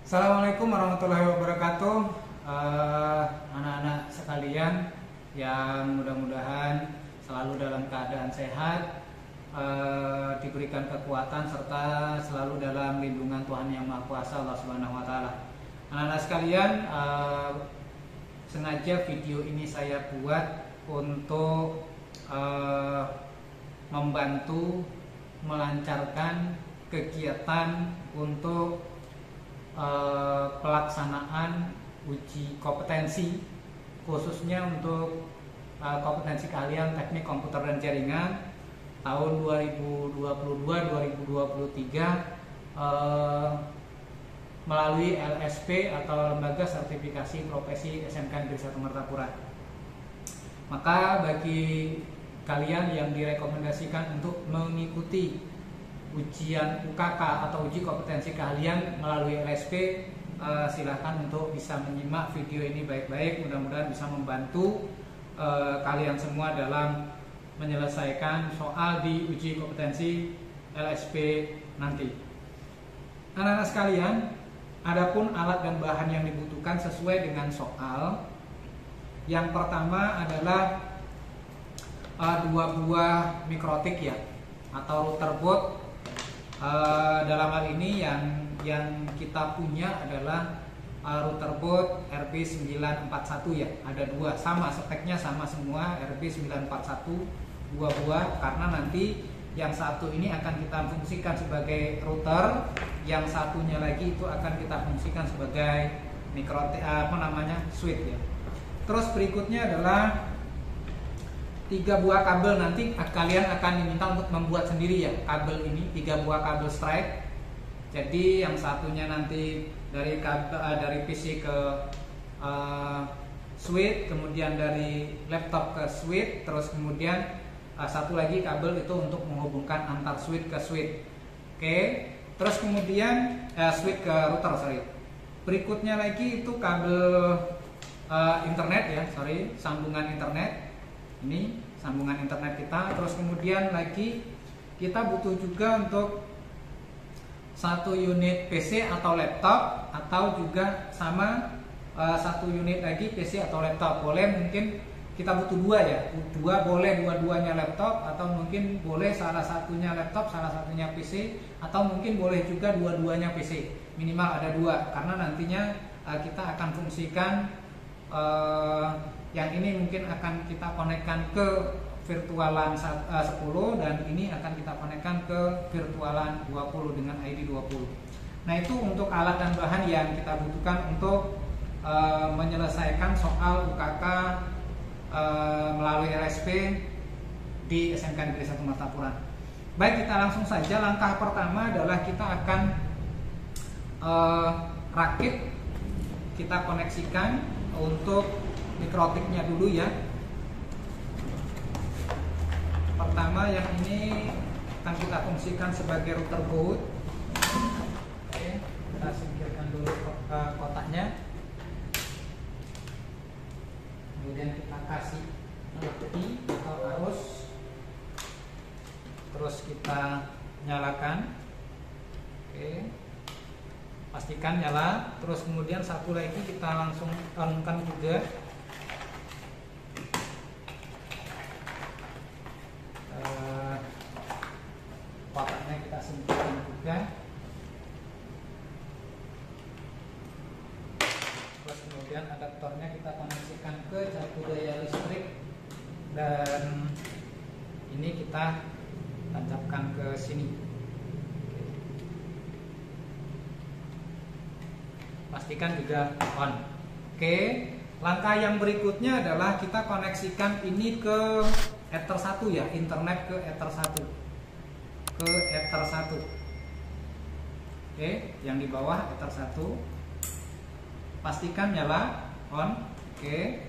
Assalamualaikum warahmatullahi wabarakatuh. Anak-anak sekalian yang mudah-mudahan selalu dalam keadaan sehat, diberikan kekuatan serta selalu dalam lindungan Tuhan Yang Maha Kuasa, Allah Subhanahu wa taala. Anak-anak sekalian, sengaja video ini saya buat untuk membantu melancarkan kegiatan untuk pelaksanaan uji kompetensi, khususnya untuk kompetensi keahlian teknik komputer dan jaringan tahun 2022-2023 melalui LSP atau Lembaga Sertifikasi Profesi SMK Negeri 1 Martapura. Maka bagi kalian yang direkomendasikan untuk mengikuti ujian UKK atau uji kompetensi keahlian melalui LSP, silahkan untuk bisa menyimak video ini baik-baik. Mudah-mudahan bisa membantu kalian semua dalam menyelesaikan soal di uji kompetensi LSP nanti. Anak-anak sekalian, adapun alat dan bahan yang dibutuhkan sesuai dengan soal. Yang pertama adalah 2 buah mikrotik ya, atau router board. Dalam hal ini yang kita punya adalah router board RB941 ya. Ada 2, sama speknya, sama semua, RB941 2 buah, karena nanti yang satu ini akan kita fungsikan sebagai router, yang satunya lagi itu akan kita fungsikan sebagai switch ya. Terus berikutnya adalah 3 buah kabel. Nanti kalian akan diminta untuk membuat sendiri ya kabel ini, 3 buah kabel strike. Jadi yang satunya nanti dari PC ke switch, kemudian dari laptop ke switch, terus kemudian satu lagi kabel itu untuk menghubungkan antar switch ke switch. Oke, terus kemudian switch ke router, Berikutnya lagi itu kabel internet ya, sambungan internet. Ini sambungan internet kita. Terus kemudian lagi kita butuh juga untuk 1 unit PC atau laptop, atau juga sama 1 unit lagi PC atau laptop. Boleh mungkin kita butuh 2 ya, 2 boleh, dua-duanya laptop, atau mungkin boleh salah satunya laptop, salah satunya PC, atau mungkin boleh juga dua-duanya PC. Minimal ada 2, karena nantinya kita akan fungsikan yang ini mungkin akan kita konekkan ke virtualan 10, dan ini akan kita konekkan ke virtualan 20 dengan ID 20. Nah, itu untuk alat dan bahan yang kita butuhkan untuk menyelesaikan soal UKK melalui LSP di SMK Negeri 1 Martapura. Baik, kita langsung saja. Langkah pertama adalah kita akan rakit, kita koneksikan untuk mikrotiknya dulu ya. Pertama yang ini akan kita fungsikan sebagai router boot. Oke, kita singkirkan dulu kotaknya. Kemudian kita kasih lampu atau arus. Terus kita nyalakan. Oke, pastikan nyala. Terus kemudian satu lagi kita langsung on-kan juga. Kotaknya kita singkirkan juga. Terus kemudian adaptornya kita koneksikan ke cakup daya listrik, dan ini kita tancapkan ke sini. Pastikan juga on. Oke, langkah yang berikutnya adalah kita koneksikan ini ke Ether 1 ya, internet ke Ether 1. Oke, yang di bawah Ether 1. Pastikan nyala, on. Oke.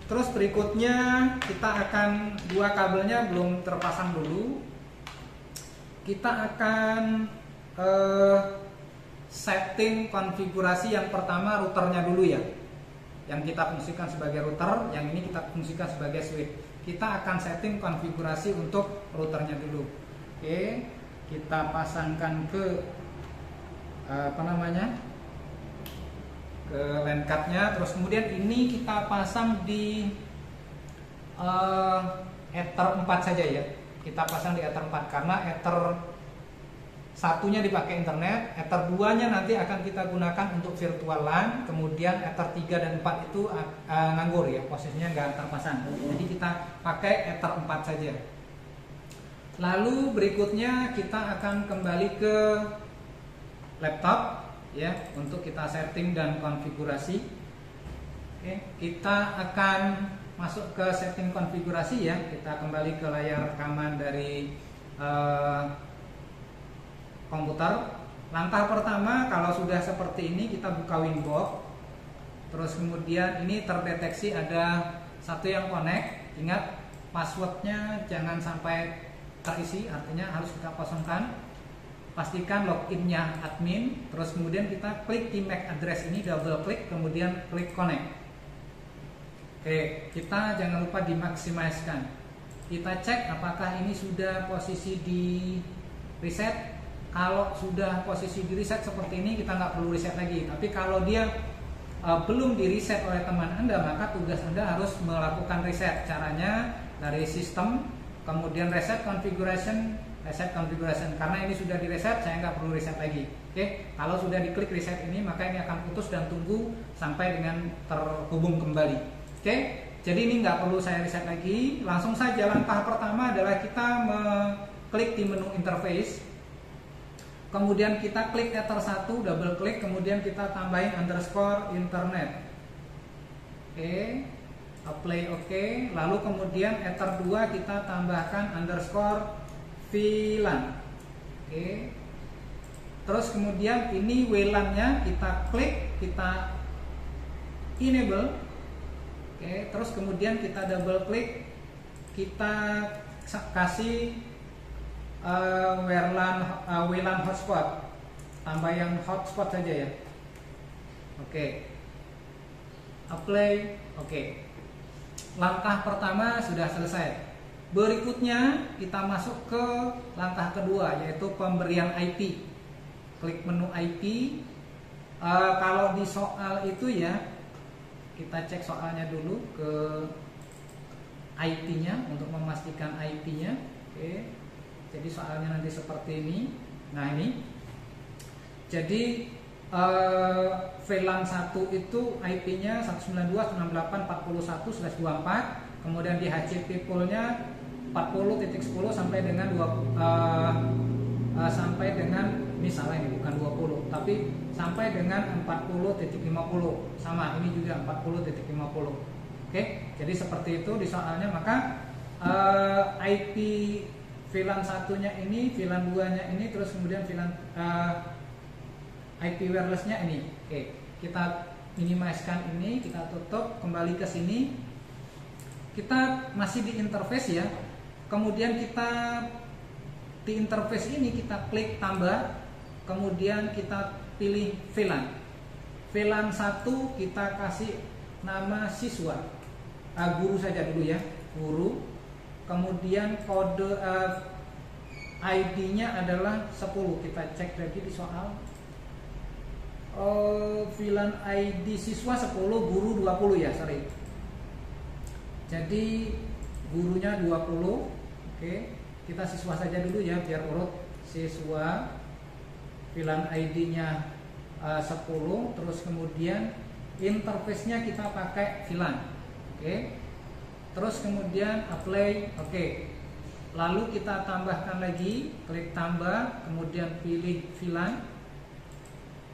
Terus berikutnya kita akan 2 kabelnya belum terpasang dulu. Kita akan setting konfigurasi yang pertama routernya dulu ya. Yang kita fungsikan sebagai router, yang ini kita fungsikan sebagai switch. Kita akan setting konfigurasi untuk routernya dulu. Oke, kita pasangkan ke ke LAN card-nya. Terus kemudian ini kita pasang di Ether 4 saja ya. Kita pasang di Ether 4 karena Ether satunya dipakai internet, Ether 2-nya nanti akan kita gunakan untuk virtual LAN, kemudian Ether 3 dan 4 itu nganggur ya, posisinya nggak terpasang. Jadi kita pakai Ether 4 saja. Lalu berikutnya kita akan kembali ke laptop ya untuk kita setting dan konfigurasi. Oke, kita akan masuk ke setting konfigurasi ya. Kita kembali ke layar rekaman dari komputer. Langkah pertama, kalau sudah seperti ini kita buka Winbox. Terus kemudian ini terdeteksi ada satu yang connect. Ingat passwordnya jangan sampai terisi, artinya harus kita kosongkan. Pastikan loginnya admin. Terus kemudian kita klik di MAC address ini, double klik, kemudian klik connect. Oke, kita jangan lupa dimaksimalkan. Kita cek apakah ini sudah posisi di reset. Kalau sudah posisi di reset seperti ini, kita nggak perlu reset lagi. Tapi kalau dia belum di reset oleh teman Anda, maka tugas Anda harus melakukan reset. Caranya dari sistem, kemudian reset configuration. Karena ini sudah di reset, saya nggak perlu reset lagi. Oke, kalau sudah diklik reset ini, maka ini akan putus dan tunggu sampai dengan terhubung kembali. Oke, jadi ini nggak perlu saya reset lagi. Langsung saja langkah pertama adalah kita mengklik di menu interface. Kemudian kita klik Ether 1, double klik, kemudian kita tambahin underscore internet. Oke, apply oke. Lalu kemudian Ether 2 kita tambahkan underscore VLAN. Oke. Terus kemudian ini WLAN-nya kita klik, kita enable. Oke, terus kemudian kita double klik, kita kasih WLAN hotspot, tambah yang hotspot saja ya. Oke, apply, oke. Langkah pertama sudah selesai. Berikutnya kita masuk ke langkah kedua, yaitu pemberian IP. Klik menu IP. Kalau di soal itu ya, kita cek soalnya dulu ke IP-nya untuk memastikan IP-nya. Oke. Jadi soalnya nanti seperti ini. Nah ini. Jadi VLAN 1 itu IP-nya 192.168.41/24. Kemudian di HCP pool-nya 40.10 sampai dengan sampai dengan misalnya ini bukan 20, tapi sampai dengan 40.50. Sama, ini juga 40.50. Oke, jadi seperti itu di soalnya. Maka IP VLAN satunya ini, VLAN 2-nya ini, terus kemudian VLAN IP wireless-nya ini. Oke, kita minimizekan ini, kita tutup, kembali ke sini. Kita masih di interface ya. Kemudian kita di interface ini kita klik tambah, kemudian kita pilih VLAN. VLAN 1 kita kasih nama siswa. Guru saja dulu ya, guru. Kemudian kode ID-nya adalah 10. Kita cek lagi di soal. VLAN ID siswa 10, guru 20 ya, sorry. Jadi gurunya 20. Oke, kita siswa saja dulu ya biar urut. Siswa, VLAN ID-nya 10, terus kemudian interface-nya kita pakai VLAN. Oke. Terus kemudian apply, oke. Lalu kita tambahkan lagi, klik tambah, kemudian pilih VLAN.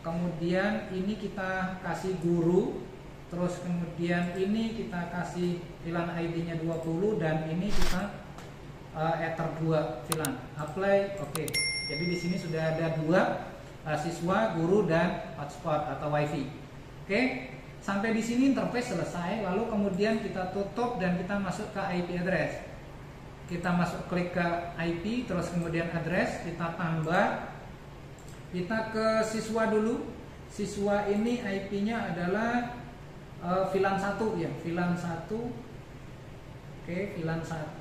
Kemudian ini kita kasih guru. Terus kemudian ini kita kasih VLAN ID-nya 20 dan ini kita Ether 2 VLAN. Apply, oke. Jadi di sini sudah ada dua siswa, guru dan hotspot atau WiFi. Oke. Sampai di sini interface selesai, lalu kemudian kita tutup dan kita masuk ke IP address. Kita masuk klik ke IP, terus kemudian address, kita tambah. Kita ke siswa dulu. Siswa ini IP-nya adalah VLAN 1 ya, VLAN 1. Oke, VLAN 1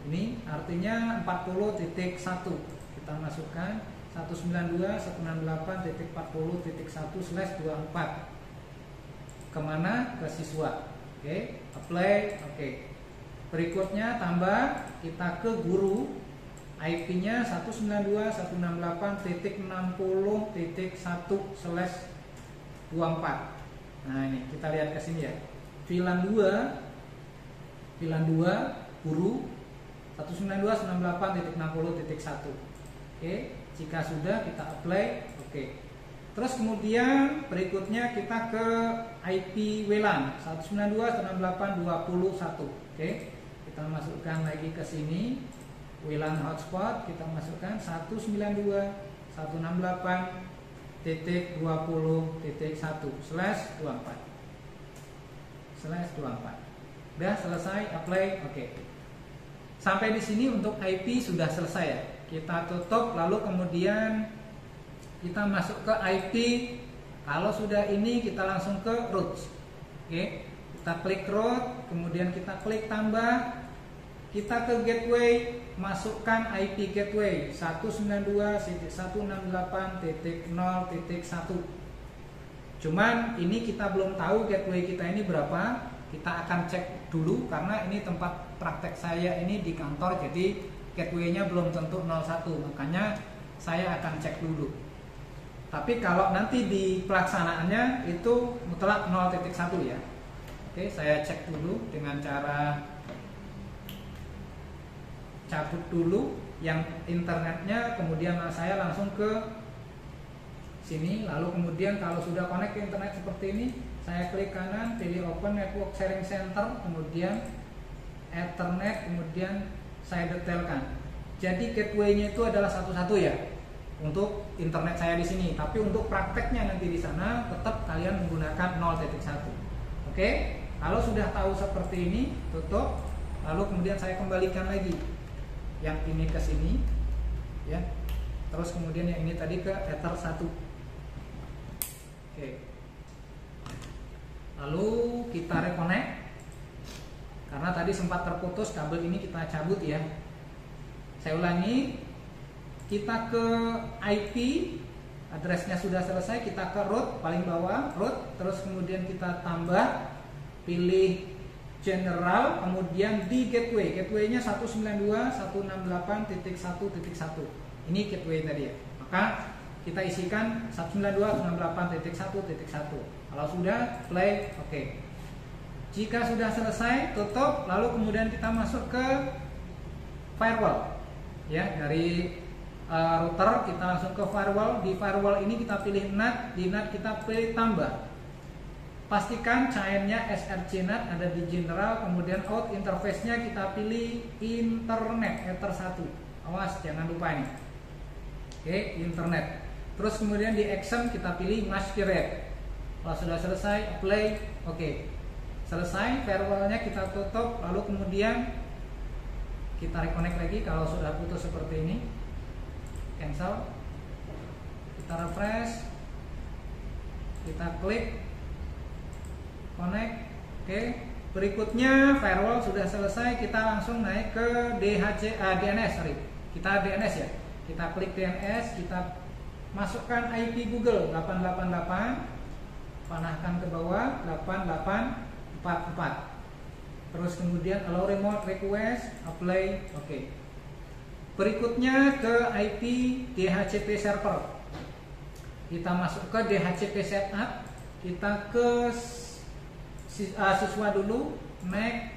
ini artinya 40.1. Kita masukkan 192.168.40.1/24. kemana? Ke siswa. Oke, apply. Oke. Berikutnya tambah, kita ke guru. IP-nya 192.168.60.1/24. Nah, ini kita lihat ke sini ya. VLAN 2 guru 192.168.60.1. Oke, jika sudah kita apply. Oke. Terus kemudian berikutnya kita ke IP WLAN 192.168.21. Oke. Kita masukkan lagi ke sini. WLAN hotspot kita masukkan 192.168.20.1/24. Udah selesai, apply. Oke. Sampai di sini untuk IP sudah selesai ya. Kita tutup, lalu kemudian kita masuk ke IP. Kalau sudah ini kita langsung ke root. Oke. Kita klik root, kemudian kita klik tambah. Kita ke gateway, masukkan IP gateway 192.168.0.1. Cuman ini kita belum tahu gateway kita ini berapa. Kita akan cek dulu karena ini tempat praktek saya ini di kantor, jadi gateway-nya belum tentu 01. Makanya saya akan cek dulu. Tapi kalau nanti di pelaksanaannya itu mutlak 0.1 ya. Oke, saya cek dulu dengan cara cabut dulu yang internetnya, kemudian saya langsung ke sini, lalu kemudian kalau sudah connect ke internet seperti ini, saya klik kanan, pilih Open Network Sharing Center, kemudian Ethernet, kemudian saya detailkan. Jadi gateway-nya itu adalah satu-satu ya untuk internet saya di sini, tapi untuk prakteknya nanti di sana tetap kalian menggunakan 0.1. Oke, kalau sudah tahu seperti ini, tutup, lalu kemudian saya kembalikan lagi yang ini ke sini ya, terus kemudian yang ini tadi ke Ether 1. Oke, lalu kita reconnect karena tadi sempat terputus kabel ini, kita cabut ya. Saya ulangi, kita ke IP, addressnya sudah selesai, kita ke root paling bawah, root, terus kemudian kita tambah, pilih general, kemudian di gateway, gateway-nya 192.168.1.1. Ini gateway tadi ya. Maka kita isikan 192.168.1.1. Kalau sudah, play, oke. Jika sudah selesai, tutup, lalu kemudian kita masuk ke firewall. Ya, dari router kita langsung ke firewall. Di firewall ini kita pilih NAT, di NAT kita pilih tambah. Pastikan chainnya SRC NAT ada di general, kemudian out interface-nya kita pilih internet Ether 1. Awas jangan lupa ini. Oke, internet. Terus kemudian di action kita pilih masquerade. Kalau sudah selesai, apply. Oke. Selesai, firewall-nya kita tutup, lalu kemudian kita reconnect lagi kalau sudah putus seperti ini. Cancel. Kita refresh. Kita klik connect. Oke, berikutnya firewall sudah selesai, kita langsung naik ke DNS. Kita DNS ya. Kita klik DNS, kita masukkan IP Google 888, panahkan ke bawah 8844. Terus kemudian allow remote request, apply, oke. Berikutnya ke IP DHCP server. Kita masuk ke DHCP setup, kita ke siswa dulu, next.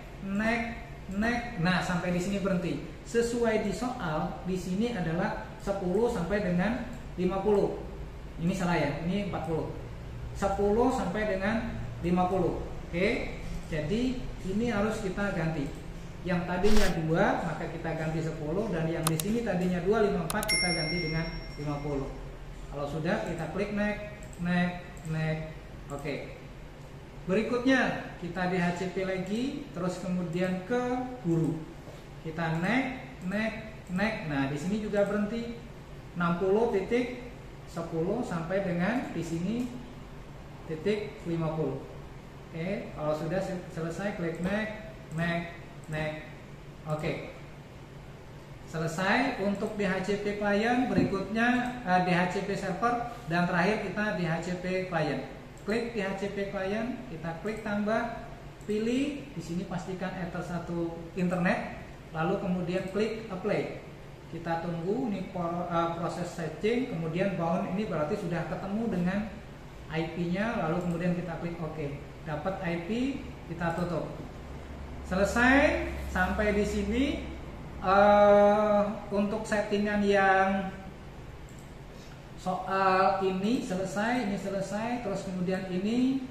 Nah, sampai di sini berhenti. Sesuai di soal, di sini adalah 10 sampai dengan 50. Ini salah ya, ini 40. 10 sampai dengan 50. Oke. Jadi ini harus kita ganti. Yang tadinya 2, maka kita ganti 10, dan yang di sini tadinya 254 kita ganti dengan 50. Kalau sudah, kita klik next. Oke. Berikutnya kita DHCP lagi, terus kemudian ke guru. Kita next. Nah, di sini juga berhenti 60.10 sampai dengan di sini titik 50. Oke, kalau sudah selesai klik next. Oke. Selesai untuk DHCP client, berikutnya DHCP server, dan terakhir kita DHCP client. klik DHCP client, kita klik tambah, pilih di sini pastikan enter satu internet, lalu kemudian klik apply. Kita tunggu ini proses setting, kemudian bound ini berarti sudah ketemu dengan IP-nya, lalu kemudian kita klik OK. Dapat IP, kita tutup. Selesai sampai di sini. Untuk settingan yang soal ini selesai, terus kemudian ini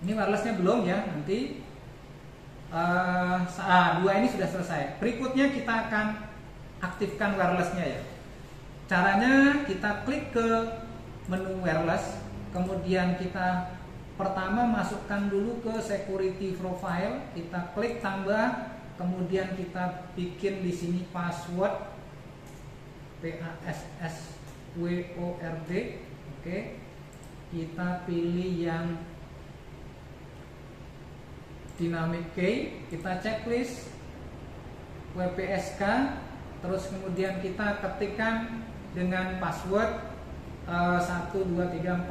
wirelessnya belum ya, nanti dua ini sudah selesai. Berikutnya kita akan aktifkan wirelessnya ya. Caranya kita klik ke menu wireless, kemudian kita pertama masukkan dulu ke security profile, kita klik tambah, kemudian kita bikin di sini password PASSWORD. Oke. Kita pilih yang dynamic key, kita checklist WPSK, terus kemudian kita ketikkan dengan password 12345.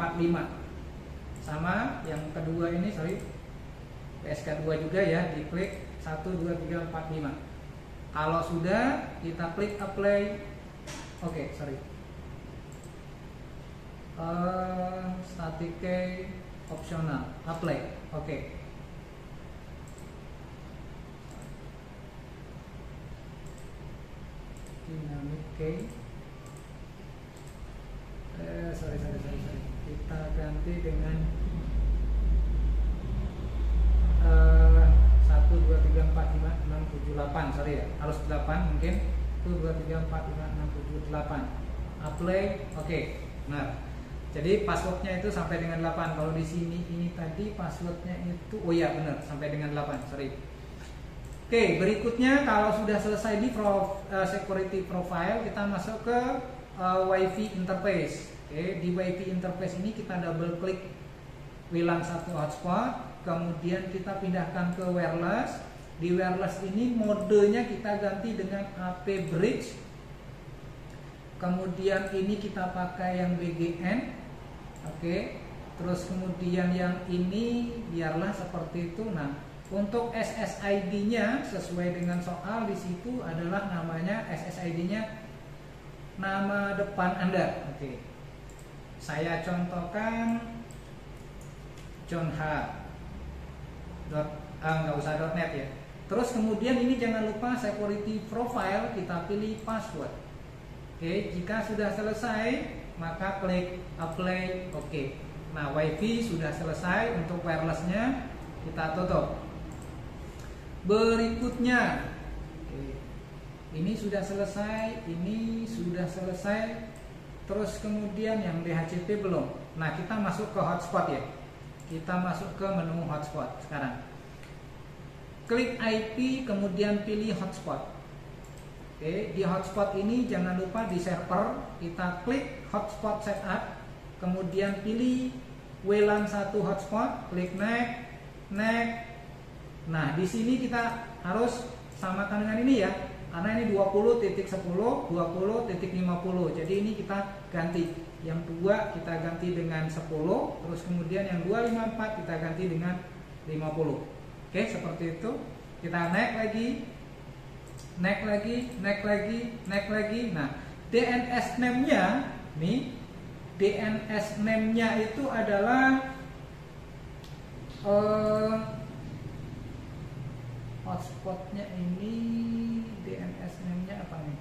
Sama yang kedua ini, sorry, PSK2 juga ya, diklik 12345. Kalau sudah, kita klik apply. Oke, sorry. Static key optional, apply. Oke. Dynamic key. Sorry. Kita ganti dengan 1 2 3 4 5 6 7 8, sorry ya, harus 8 mungkin. 1 2 3 4 5 6 7 8. Apply, oke. Nah, jadi passwordnya itu sampai dengan 8. Kalau di sini ini tadi passwordnya itu, oh ya benar, sampai dengan 8, sorry. Oke, berikutnya kalau sudah selesai di security profile, kita masuk ke Wi-Fi interface. Oke, di Wi-Fi interface ini kita double klik WLAN 1 hotspot, kemudian kita pindahkan ke wireless. Di wireless ini modenya kita ganti dengan AP bridge. Kemudian ini kita pakai yang BGN. Oke. Terus kemudian yang ini biarlah seperti itu. Nah, untuk SSID-nya sesuai dengan soal di situ adalah namanya SSID-nya nama depan Anda. Oke. Saya contohkan John H. Nggak usah .net ya. Terus kemudian ini jangan lupa security profile, kita pilih password. Oke, jika sudah selesai maka klik apply. Oke. Nah, WiFi sudah selesai, untuk wirelessnya kita tutup. Berikutnya, ini sudah selesai, ini sudah selesai. Terus kemudian yang DHCP belum. Nah, kita masuk ke hotspot ya. Kita masuk ke menu hotspot sekarang. Klik IP, kemudian pilih hotspot. Oke, di hotspot ini jangan lupa di server, kita klik hotspot setup, kemudian pilih WLAN 1 hotspot, klik next. Nah, di sini kita harus samakan dengan ini ya, karena ini 20.10, 20.50. Jadi ini kita ganti. Yang 2 kita ganti dengan 10, terus kemudian yang 254 kita ganti dengan 50. Oke, seperti itu. Kita naik lagi. Nah, DNS name-nya nih, DNS name-nya itu adalah hotspotnya ini, DNS name-nya apa nih?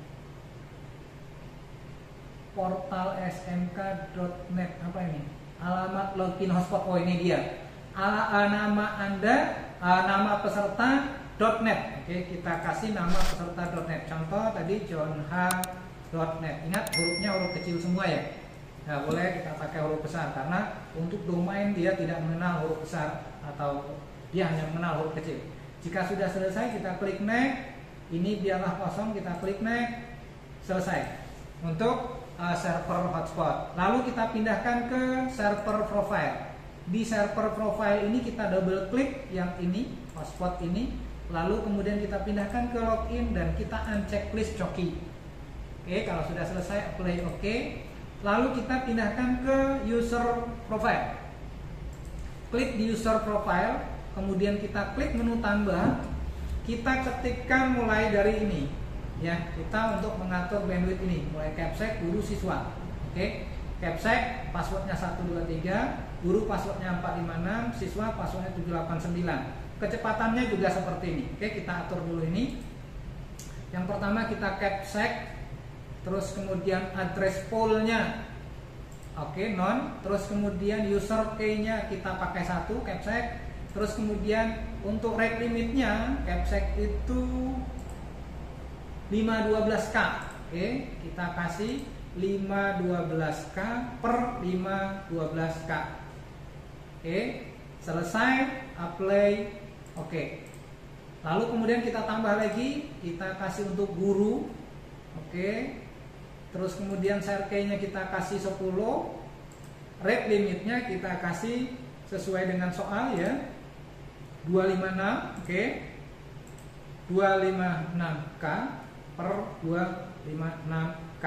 Portal smk.net, apa ini? Alamat login hotspot. Oh, ini dia. Nama Anda, nama peserta .net. Oke, kita kasih nama peserta .net. Contoh tadi johnh.net. Ingat hurufnya huruf kecil semua ya. Nggak boleh kita pakai huruf besar karena untuk domain dia tidak mengenal huruf besar atau dia hanya mengenal huruf kecil. Jika sudah selesai kita klik next. Ini biarlah kosong, kita klik next. Selesai. Untuk server hotspot. Lalu kita pindahkan ke server profile. Di server profile ini kita double klik yang ini, hotspot ini, lalu kemudian kita pindahkan ke login dan kita unchecklist coki. Oke, kalau sudah selesai apply oke. Lalu kita pindahkan ke user profile. klik di user profile, kemudian kita klik menu tambah, kita ketikkan mulai dari ini ya, kita untuk mengatur bandwidth ini mulai capsec guru siswa. Oke, capsec passwordnya 123, guru passwordnya 456, siswa passwordnya 789. Kecepatannya juga seperti ini. Oke, kita atur dulu ini. Yang pertama kita capsec, terus kemudian address pool-nya oke, non, terus kemudian user key-nya kita pakai 1 capsec, terus kemudian untuk rate limitnya capsec itu 512K. Oke, kita kasih 512K per 512K. Oke, selesai, apply. Oke, lalu kemudian kita tambah lagi, kita kasih untuk guru. Oke, terus kemudian share key-nya kita kasih 10, rate limitnya kita kasih sesuai dengan soal ya, 256. Oke, 256K per 256K.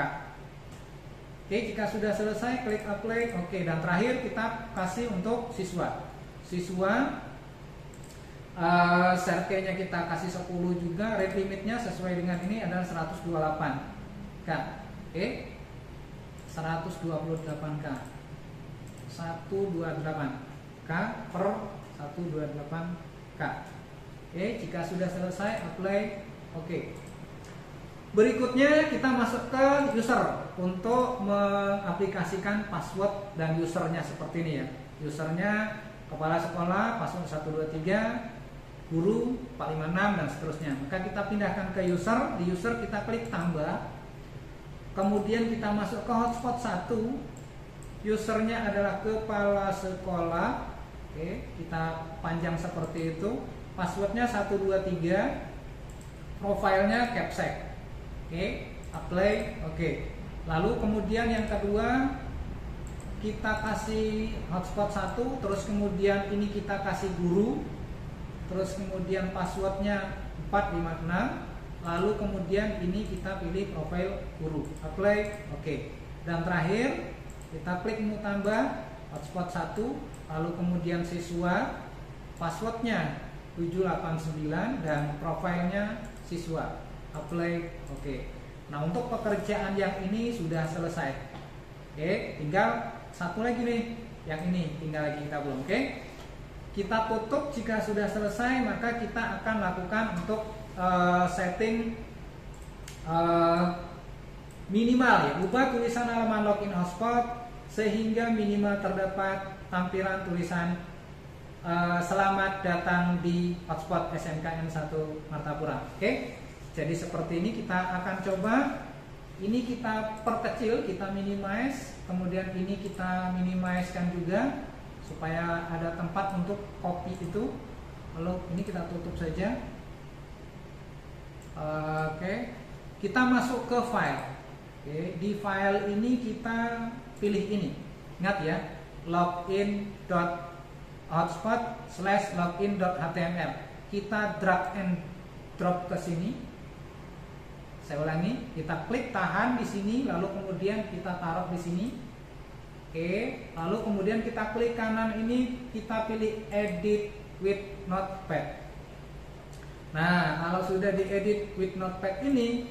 Oke, jika sudah selesai klik apply. Oke, dan terakhir kita kasih untuk siswa. Share key-nya kita kasih 10 juga, rate limitnya sesuai dengan ini adalah 128K. Oke, 128K 128K per 128K. Oke, jika sudah selesai apply. Oke, berikutnya kita masuk ke user untuk mengaplikasikan password dan usernya seperti ini ya. Usernya kepala sekolah, password 123, guru 456 dan seterusnya. Maka kita pindahkan ke user. Di user kita klik tambah, kemudian kita masuk ke hotspot 1. Usernya adalah kepala sekolah. Oke, kita panjang seperti itu. Passwordnya 123, profilnya capsec. Oke, apply. Oke, lalu kemudian yang kedua kita kasih hotspot 1, terus kemudian ini kita kasih guru, terus kemudian passwordnya 456, lalu kemudian ini kita pilih profil guru, apply. Oke, dan terakhir kita klik menu tambah hotspot 1, lalu kemudian siswa, passwordnya 789 dan profilnya siswa, apply. Oke, nah untuk pekerjaan yang ini sudah selesai. Oke, tinggal satu lagi nih, yang ini tinggal lagi kita belum. Oke, kita tutup. Jika sudah selesai maka kita akan lakukan untuk setting minimal ya, ubah tulisan halaman login hotspot sehingga minimal terdapat tampilan tulisan selamat datang di hotspot SMKN 1 Martapura. Oke, jadi seperti ini kita akan coba. Ini kita perkecil, kita minimize, kemudian ini kita minimizekan juga supaya ada tempat untuk copy itu. Lalu ini kita tutup saja. Oke, kita masuk ke file. Oke, di file ini kita pilih ini. Ingat ya, login.hotspot/login.html. Kita drag and drop ke sini. Saya ulangi, kita klik tahan di sini, lalu kemudian kita taruh di sini. Oke, lalu kemudian kita klik kanan ini, kita pilih edit with notepad. Nah, kalau sudah diedit with notepad ini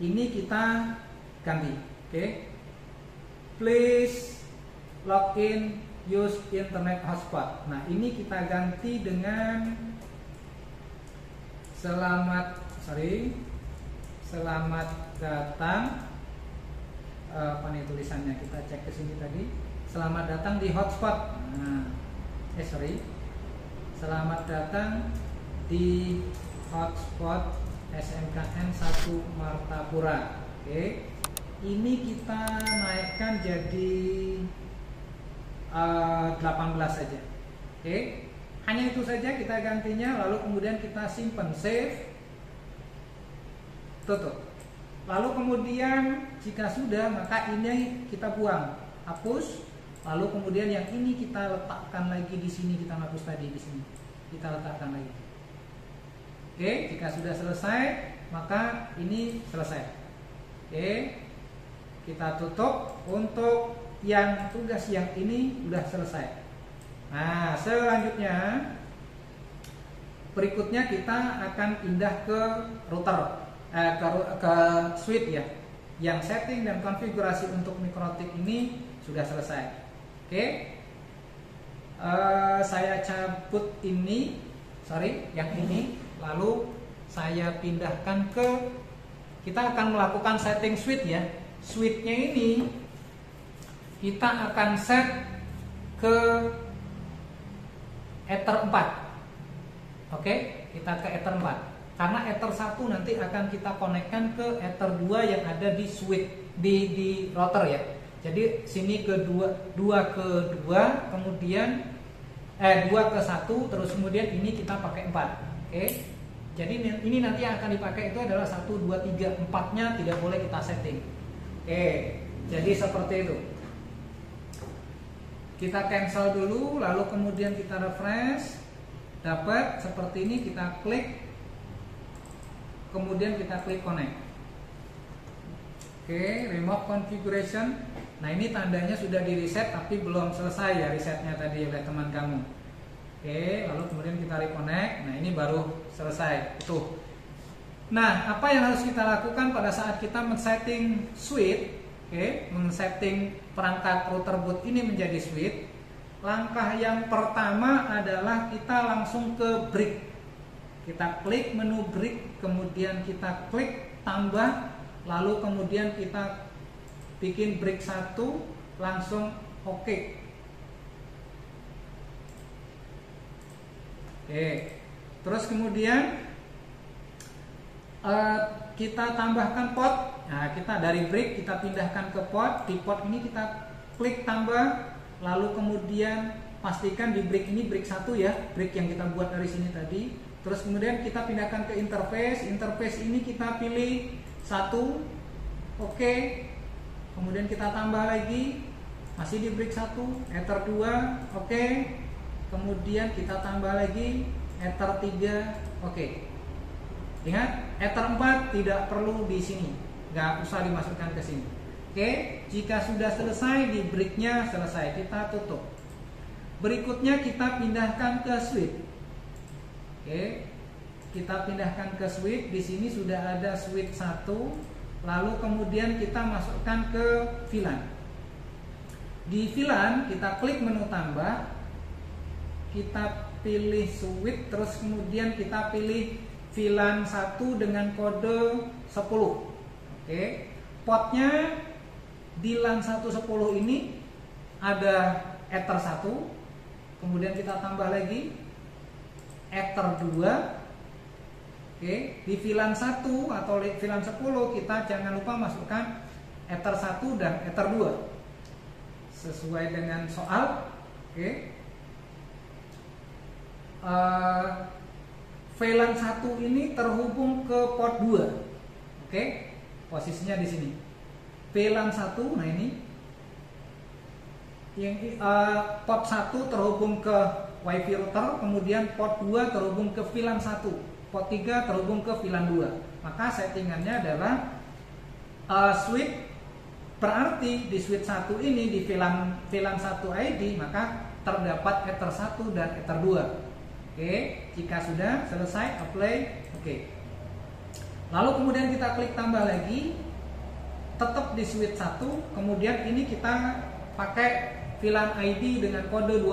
kita ganti. Oke, please login use internet hotspot. Nah, ini kita ganti dengan selamat datang. Apa nih tulisannya? Kita cek ke sini tadi. Selamat datang di hotspot. Selamat datang di hotspot SMKN 1 Martapura. Oke, ini kita naikkan jadi 18 saja. Oke, hanya itu saja kita gantinya. Lalu kemudian kita simpan, save, tutup. Lalu kemudian jika sudah maka ini kita buang, hapus. Lalu kemudian yang ini kita letakkan lagi di sini, kita hapus tadi di sini, kita letakkan lagi. Oke, jika sudah selesai maka ini selesai. Oke, kita tutup. Untuk yang tugas yang ini sudah selesai. Nah, selanjutnya berikutnya kita akan pindah ke router, ke switch ya. Yang setting dan konfigurasi untuk mikrotik ini sudah selesai. Oke. Saya cabut ini, yang ini, lalu saya pindahkan ke, kita akan melakukan setting switch ya. Switchnya ini kita akan set ke Ether 4. Oke, kita ke Ether 4. Karena Ether 1 nanti akan kita konekkan ke Ether 2 yang ada di switch di router ya. Jadi sini ke 2 ke 2, kemudian 2 ke 1, terus kemudian ini kita pakai 4. Oke. Jadi ini nanti yang akan dipakai itu adalah 1 2 3, 4-nya tidak boleh kita setting. Oke. Jadi seperti itu. Kita cancel dulu, lalu kemudian kita refresh. Dapat seperti ini, kita klik, kemudian kita klik connect. Oke, remote configuration. Nah, ini tandanya sudah di reset tapi belum selesai ya resetnya tadi oleh teman kamu. Oke, lalu kemudian kita reconnect. Nah, ini baru selesai. Tuh. Nah, apa yang harus kita lakukan pada saat kita men-setting switch? Oke, men-setting perangkat router boot ini menjadi switch. Langkah yang pertama adalah kita langsung ke brick. Kita klik menu brick, kemudian kita klik tambah, lalu kemudian kita bikin brick 1, langsung oke. Oke. Terus kemudian kita tambahkan port. Nah, kita dari brick kita pindahkan ke port. Di port ini kita klik tambah, lalu kemudian pastikan di brick ini brick 1 ya, brick yang kita buat dari sini tadi. Terus kemudian kita pindahkan ke interface. Interface ini kita pilih 1. Oke. Kemudian kita tambah lagi, masih di brick 1, Ether 2. Oke. Kemudian kita tambah lagi Ether 3. Oke. Ingat, Ether 4 tidak perlu di sini, nggak usah dimasukkan ke sini. Oke. Jika sudah selesai, di bricknya selesai, kita tutup. Berikutnya kita pindahkan ke switch. Oke, kita pindahkan ke switch. Di sini sudah ada switch 1. Lalu kemudian kita masukkan ke VLAN. Di VLAN kita klik menu tambah. Kita pilih switch, terus kemudian kita pilih VLAN 1 dengan kode 10. Oke, portnya di LAN 110 ini ada Ether 1. Kemudian kita tambah lagi Ether 2. Oke, di VLAN 1 atau VLAN 10 kita jangan lupa masukkan Ether 1 dan Ether 2 sesuai dengan soal. Oke. VLAN 1 ini terhubung ke port 2. Oke, posisinya di sini. VLAN 1, nah ini yang port 1 terhubung ke WiFi router, kemudian port 2 terhubung ke VLAN 1, port 3 terhubung ke VLAN 2. Maka settingannya adalah switch, berarti di switch 1 ini di VLAN 1 ID maka terdapat Ether 1 dan Ether 2. Oke, jika sudah selesai apply, oke. Lalu kemudian kita klik tambah lagi, tetap di switch 1, kemudian ini kita pakai VLAN ID dengan kode 20.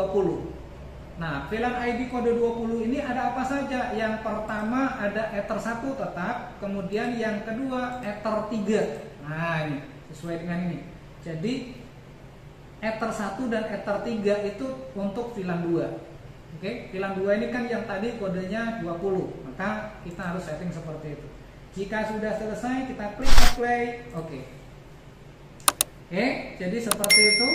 Nah, VLAN ID kode 20 ini ada apa saja? Yang pertama ada Ether 1 tetap, kemudian yang kedua Ether 3. Nah, ini sesuai dengan ini. Jadi Ether 1 dan Ether 3 itu untuk VLAN 2. Oke, VLAN 2 ini kan yang tadi kodenya 20. Maka kita harus setting seperti itu. Jika sudah selesai, kita klik apply. Oke. Oke, jadi seperti itu.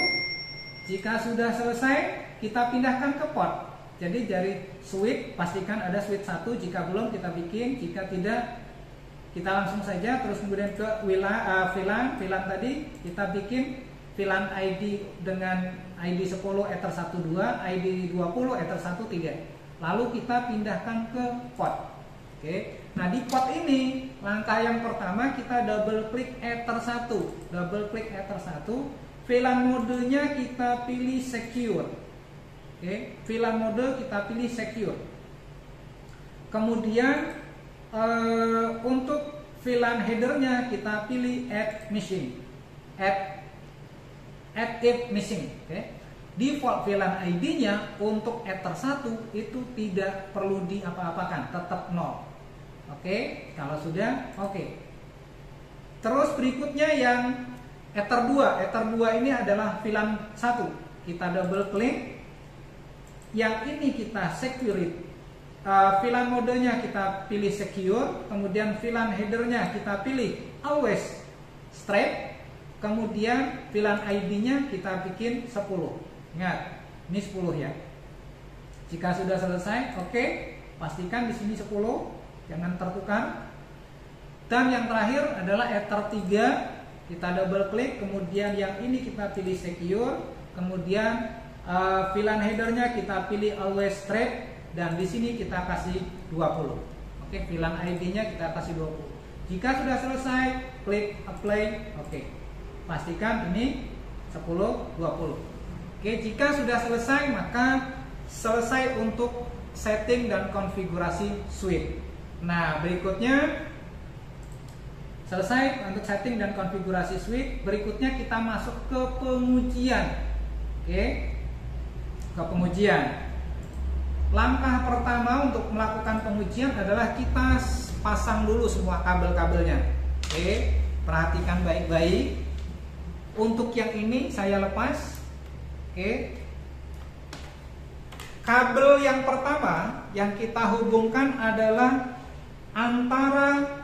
Jika sudah selesai, kita pindahkan ke port. Jadi dari switch, pastikan ada switch 1. Jika belum, kita bikin. Jika tidak, kita langsung saja. Terus kemudian ke VLAN tadi, kita bikin VLAN ID dengan ID 10 Ether 12, ID 20 Ether 13. Lalu kita pindahkan ke port. Oke. Nah, di port ini langkah yang pertama kita double klik Ether 1. Double klik Ether 1. VLAN modenya kita pilih secure. Oke, VLAN mode kita pilih secure. Kemudian untuk VLAN headernya kita pilih add missing, add if missing. Oke. Default VLAN ID-nya untuk Ether 1 itu tidak perlu diapa-apakan, tetap 0. Oke, kalau sudah oke. Terus berikutnya yang Ether 2. Ether 2 ini adalah VLAN 1. Kita double klik. Yang ini kita secure. VLAN modenya kita pilih secure, kemudian VLAN headernya kita pilih always straight, kemudian VLAN ID-nya kita bikin 10. Ingat, ini 10 ya. Jika sudah selesai, oke, pastikan di sini 10, jangan tertukar. Dan yang terakhir adalah Ether 3, kita double klik, kemudian yang ini kita pilih secure, kemudian VLAN headernya kita pilih always straight, dan di sini kita kasih 20. Oke, VLAN ID-nya kita kasih 20. Jika sudah selesai, klik apply, oke. Pastikan ini 10, 20. Oke, jika sudah selesai, maka selesai untuk setting dan konfigurasi switch. Nah, berikutnya selesai untuk setting dan konfigurasi switch. Berikutnya kita masuk ke pengujian. Oke, ke pengujian. Langkah pertama untuk melakukan pengujian adalah kita pasang dulu semua kabel-kabelnya. Oke, perhatikan baik-baik. Untuk yang ini saya lepas. Oke. Kabel yang pertama yang kita hubungkan adalah antara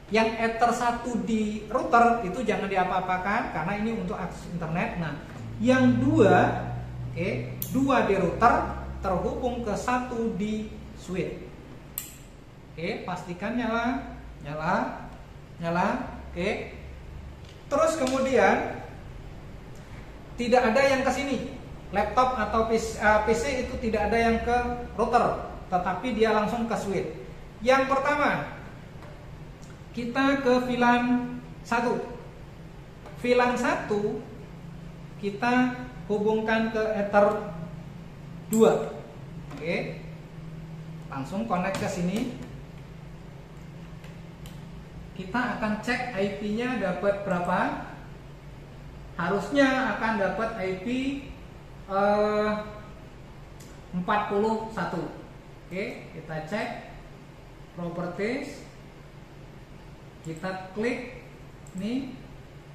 yang Ether 1 di router, itu jangan diapa-apakan karena ini untuk akses internet. Nah, yang dua, oke, dua di router terhubung ke 1 di switch. Oke, pastikan nyala, nyala, nyala. Oke. Terus kemudian tidak ada yang ke sini. Laptop atau PC itu tidak ada yang ke router, tetapi dia langsung ke switch. Yang pertama, kita ke VLAN 1. VLAN 1 kita hubungkan ke Ether 2. Oke. Langsung connect ke sini. Kita akan cek IP-nya dapat berapa. Harusnya akan dapat IP 41. Oke, kita cek properties. Kita klik nih,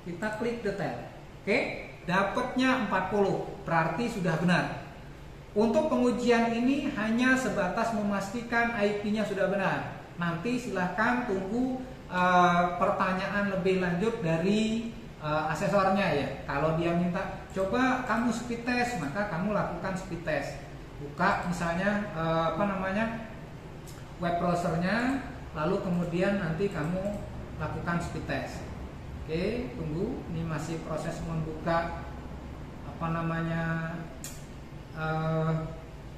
kita klik detail. Oke, dapatnya 40, berarti sudah benar. Untuk pengujian ini hanya sebatas memastikan IP-nya sudah benar. Nanti silahkan tunggu pertanyaan lebih lanjut dari asesornya ya. Kalau dia minta coba kamu speed test, maka kamu lakukan speed test. Buka misalnya web browsernya, lalu kemudian nanti kamu lakukan speed test. Oke, tunggu, ini masih proses membuka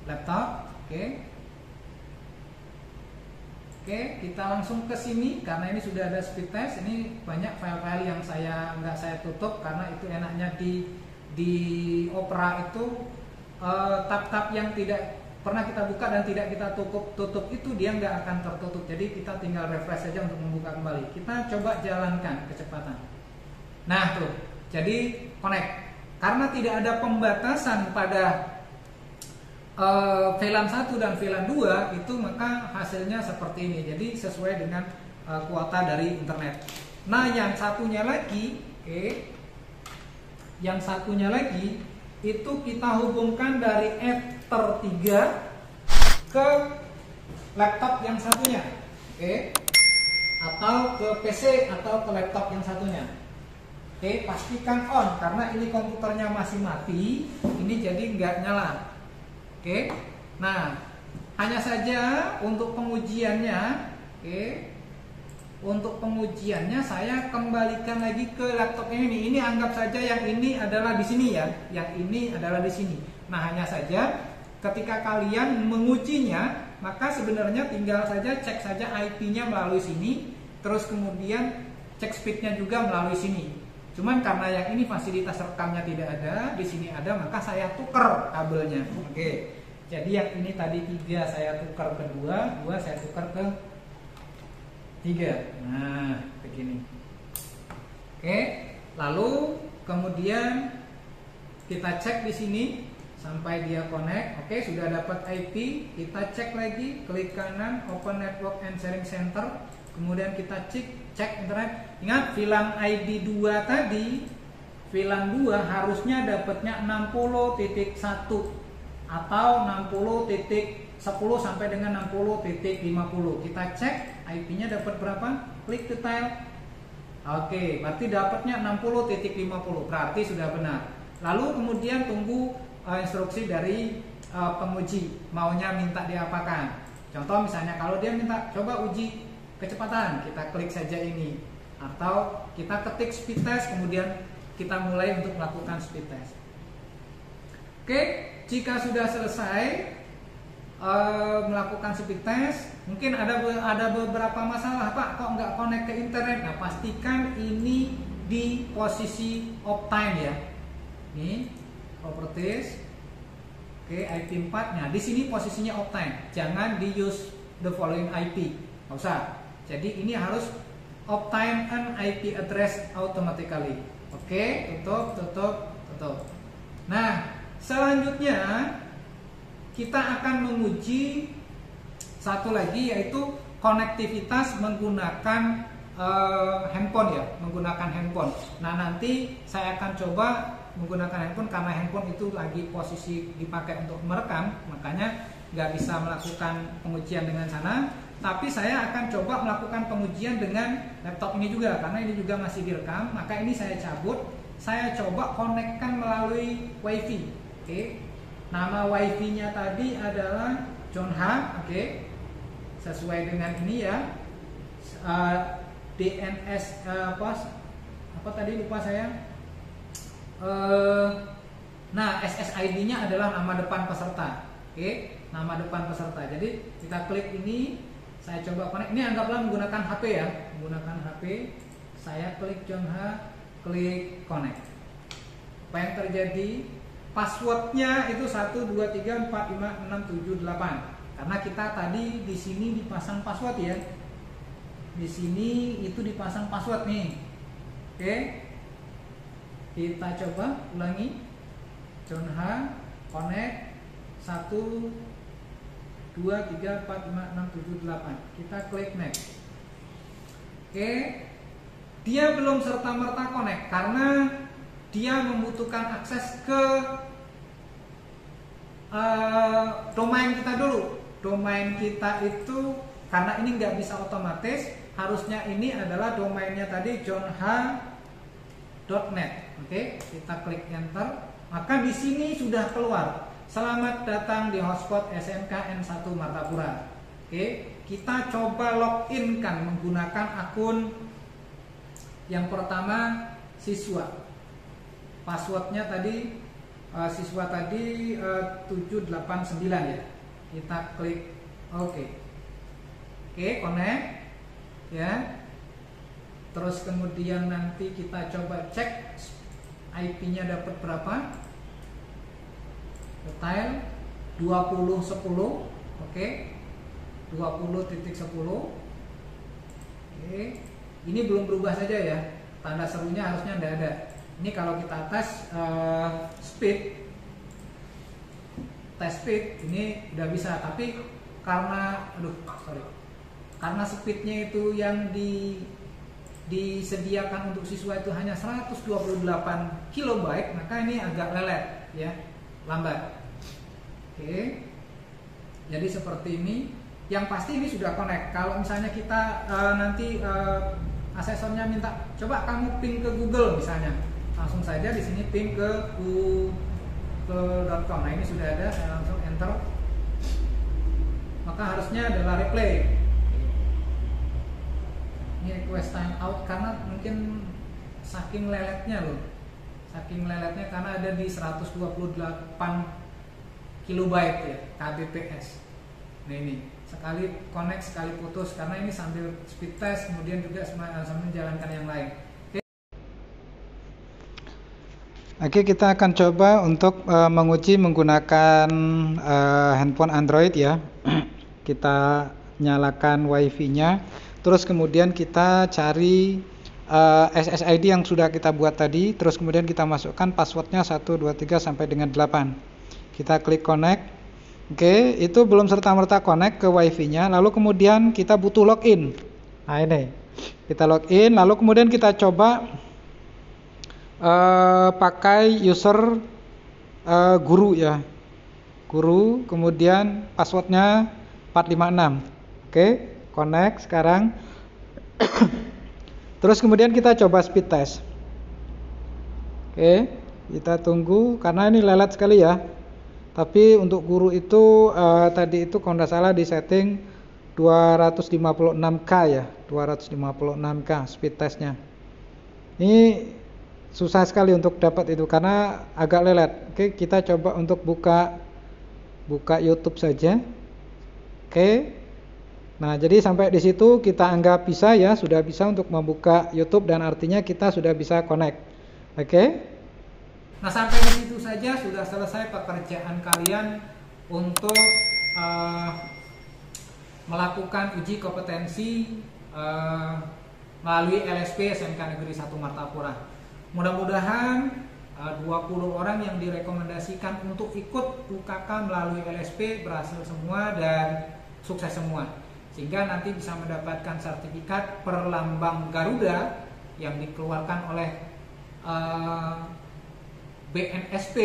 laptop. Oke, kita langsung ke sini karena ini sudah ada speed test. Ini banyak file-file yang nggak saya tutup karena itu enaknya di Opera itu tab-tab yang tidak pernah kita buka dan tidak kita tutup itu dia nggak akan tertutup. Jadi kita tinggal refresh saja untuk membuka kembali. Kita coba jalankan kecepatan. Nah tuh, jadi connect. Karena tidak ada pembatasan pada VLAN 1 dan VLAN 2 itu, maka hasilnya seperti ini. Jadi sesuai dengan kuota dari internet. Nah, yang satunya lagi, yang satunya lagi itu kita hubungkan dari Ether 3 ke laptop yang satunya, atau ke PC atau ke laptop yang satunya. Pastikan on karena ini komputernya masih mati, ini jadi nggak nyala. Nah, hanya saja untuk pengujiannya, untuk pengujiannya saya kembalikan lagi ke laptop ini. Ini anggap saja yang ini adalah di sini ya, yang ini adalah di sini. Nah, hanya saja ketika kalian mengujinya, maka sebenarnya tinggal saja cek saja IP-nya melalui sini, terus kemudian cek speed-nya juga melalui sini. Cuman karena yang ini fasilitas rekamnya tidak ada, di sini ada, maka saya tuker kabelnya. Oke. Jadi yang ini tadi 3 saya tukar ke 2, 2 saya tukar ke 3. Nah, begini. Oke. Lalu kemudian kita cek di sini sampai dia connect. Oke, sudah dapat IP. Kita cek lagi, klik kanan, open network and sharing center. Kemudian kita cek internet. Ingat VLAN ID 2 tadi, VLAN 2 harusnya dapatnya 60.1 atau 60.10 sampai dengan 60.50. Kita cek IP-nya dapat berapa? Klik detail. Oke, berarti dapatnya 60.50. Berarti sudah benar. Lalu kemudian tunggu instruksi dari penguji, maunya minta diapakan. Contoh misalnya kalau dia minta coba uji kecepatan, kita klik saja ini. Atau kita ketik speed test, kemudian kita mulai untuk melakukan speed test. Oke, jika sudah selesai melakukan speed test, mungkin ada beberapa masalah, Pak, kok nggak connect ke internet? Nah, pastikan ini di posisi off time ya. Ini properties. Oke, IP 4 nya di sini posisinya off time. Jangan di use the following IP. Nggak usah. Jadi ini harus off time and IP address automatically. Oke, tutup. Nah, selanjutnya kita akan menguji satu lagi, yaitu konektivitas menggunakan handphone ya, menggunakan handphone. Nah, nanti saya akan coba menggunakan handphone karena handphone itu lagi posisi dipakai untuk merekam, makanya nggak bisa melakukan pengujian dengan sana. Tapi saya akan coba melakukan pengujian dengan laptop ini juga, karena ini juga masih direkam. Maka ini saya cabut, saya coba konekkan melalui WiFi. Oke, nama WiFi-nya tadi adalah John H. Oke, sesuai dengan ini ya. DNS apa tadi lupa saya. Nah, SSID-nya adalah nama depan peserta. Oke, nama depan peserta. Jadi kita klik ini, saya coba connect. Ini anggaplah menggunakan HP ya, menggunakan HP. Saya klik John H, klik connect. Apa yang terjadi? Passwordnya itu 123456778. Karena kita tadi di sini dipasang password ya. Di sini itu dipasang password nih. Oke. Kita coba ulangi. John H, connect 123456778. Kita klik next. Oke. Dia belum serta-merta connect karena dia membutuhkan akses ke domain kita dulu. Domain kita itu karena ini nggak bisa otomatis, harusnya ini adalah domainnya tadi johnh.net. Oke, kita klik enter, maka di sini sudah keluar. Selamat datang di hotspot SMK N1 Martapura. Oke, kita coba login kan menggunakan akun yang pertama siswa. Passwordnya tadi siswa tadi 789 ya. Kita klik OK. Oke, connect ya. Terus kemudian nanti kita coba cek IP-nya dapat berapa. Detail 2010. Oke. 20.10. Oke. Ini belum berubah saja ya. Tanda serunya harusnya tidak ada. Ini kalau kita tes speed ini udah bisa, tapi karena karena speednya itu yang disediakan untuk siswa itu hanya 128 KB, maka ini agak lelet ya, lambat. Oke, jadi seperti ini. Yang pasti ini sudah connect. Kalau misalnya kita nanti asesornya minta coba kamu ping ke Google misalnya, langsung saja di sini ping ke google.com. Nah, ini sudah ada, saya langsung enter. Maka harusnya adalah replay. Ini request time out karena mungkin saking leletnya loh. Saking leletnya karena ada di 128 KB ya, kbps. Nah, ini sekali connect sekali putus karena ini sambil speed test, kemudian juga sambil menjalankan yang lain. Oke, kita akan coba untuk menguji menggunakan handphone Android ya. Kita nyalakan WiFi-nya, terus kemudian kita cari SSID yang sudah kita buat tadi, terus kemudian kita masukkan passwordnya 1, 2, 3 sampai dengan 8. Kita klik connect. Oke, itu belum serta-merta connect ke WiFi-nya, lalu kemudian kita butuh login. Nah ini, kita login, lalu kemudian kita coba pakai user guru ya, guru, kemudian passwordnya 456. Oke, connect sekarang. Terus kemudian kita coba speed test. Oke, kita tunggu karena ini lelet sekali ya. Tapi untuk guru itu tadi itu kalau tidak salah di setting 256K ya, 256K speed testnya. Ini susah sekali untuk dapat itu karena agak lelet. Oke, kita coba untuk buka YouTube saja. Oke. Nah, jadi sampai di situ kita anggap bisa ya, sudah bisa untuk membuka YouTube dan artinya kita sudah bisa connect. Oke. Nah, sampai di situ saja sudah selesai pekerjaan kalian untuk melakukan uji kompetensi melalui LSP SMK Negeri 1 Martapura. Mudah-mudahan 20 orang yang direkomendasikan untuk ikut UKK melalui LSP berhasil semua dan sukses semua, sehingga nanti bisa mendapatkan sertifikat perlambang Garuda yang dikeluarkan oleh BNSP,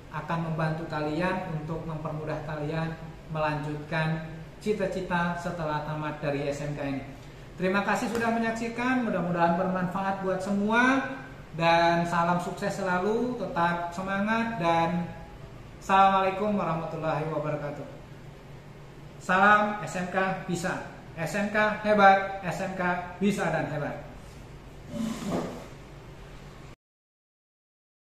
akan membantu kalian untuk mempermudah kalian melanjutkan cita-cita setelah tamat dari SMK ini. Terima kasih sudah menyaksikan, mudah-mudahan bermanfaat buat semua dan salam sukses selalu, tetap semangat dan assalamualaikum warahmatullahi wabarakatuh. Salam SMK bisa, SMK hebat, SMK bisa dan hebat.